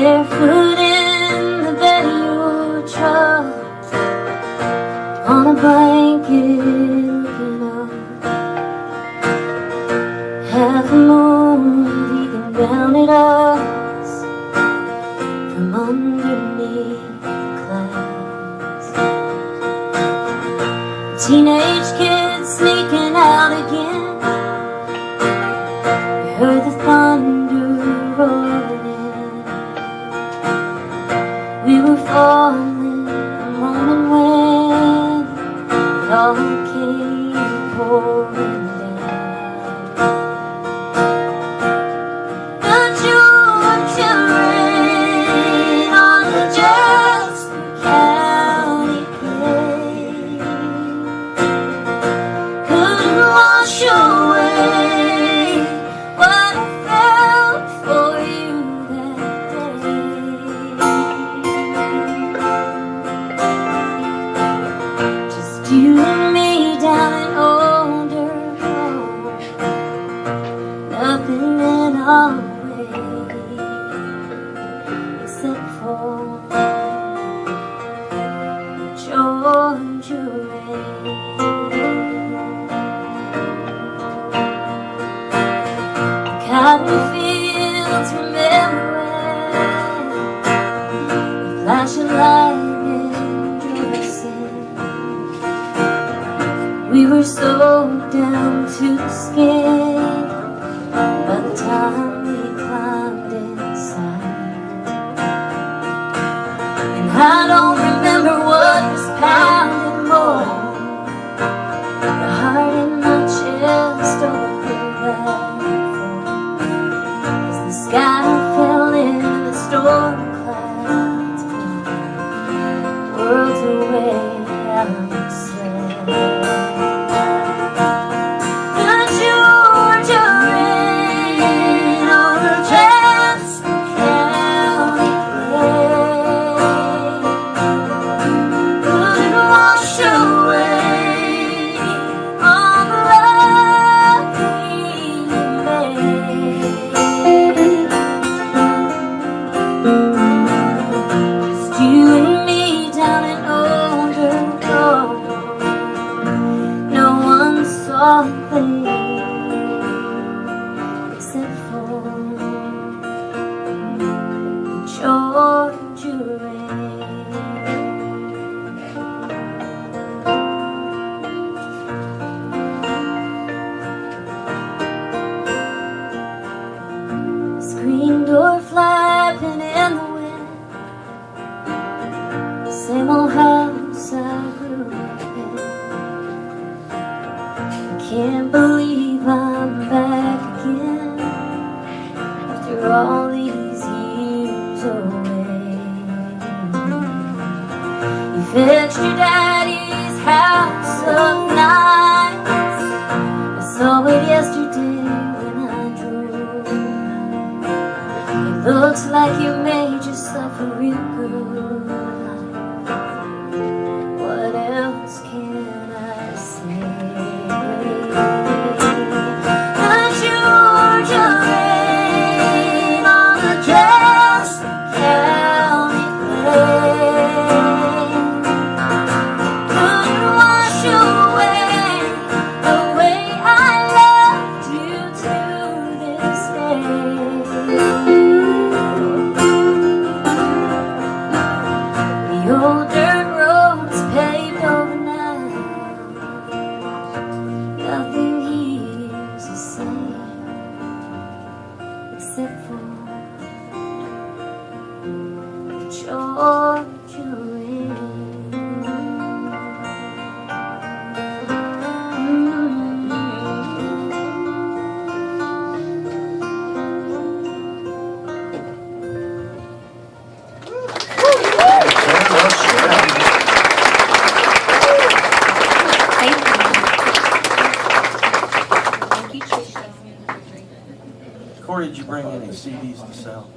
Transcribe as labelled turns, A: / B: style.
A: barefoot in the bed of your truck, on a blanket looking up, half a moon peeking down at us from underneath the clouds. Teenage kids sneaking out again. We heard the thunder rolling in. We were falling the moment when it all came pouring down. The Georgia rain on the Jasper County plain couldn't wash away what I felt for you that day. Just you and me down an older road, nothing in our way except for Georgia rain. Cotton fields, remember when the flash of lightning drove us in. We were so down to the skin by the time we climbed inside. And I don't remember what was pounding more, the heart in my chest over that. The sky fell in the storm clouds, worlds away outside. The Georgia rain on the Jasper County plain couldn't wash away all the love we made. Just you and me down an older road. No one saw a thing except for the Georgia rain. Screen door flapping in the wind, same old house I grew up in. I can't believe I'm back again after all these years away. You fixed your daddy's house up nice. I saw it yesterday when I drove. It looks like you made yourself a real good life. What else can I say? The Georgia rain on the Jasper County plain couldn't wash away the way I loved you to this day. The old dirt roads paved overnight, nothing here's the same except for the Georgia rain.
B: Corey, did you bring any CDs to sell?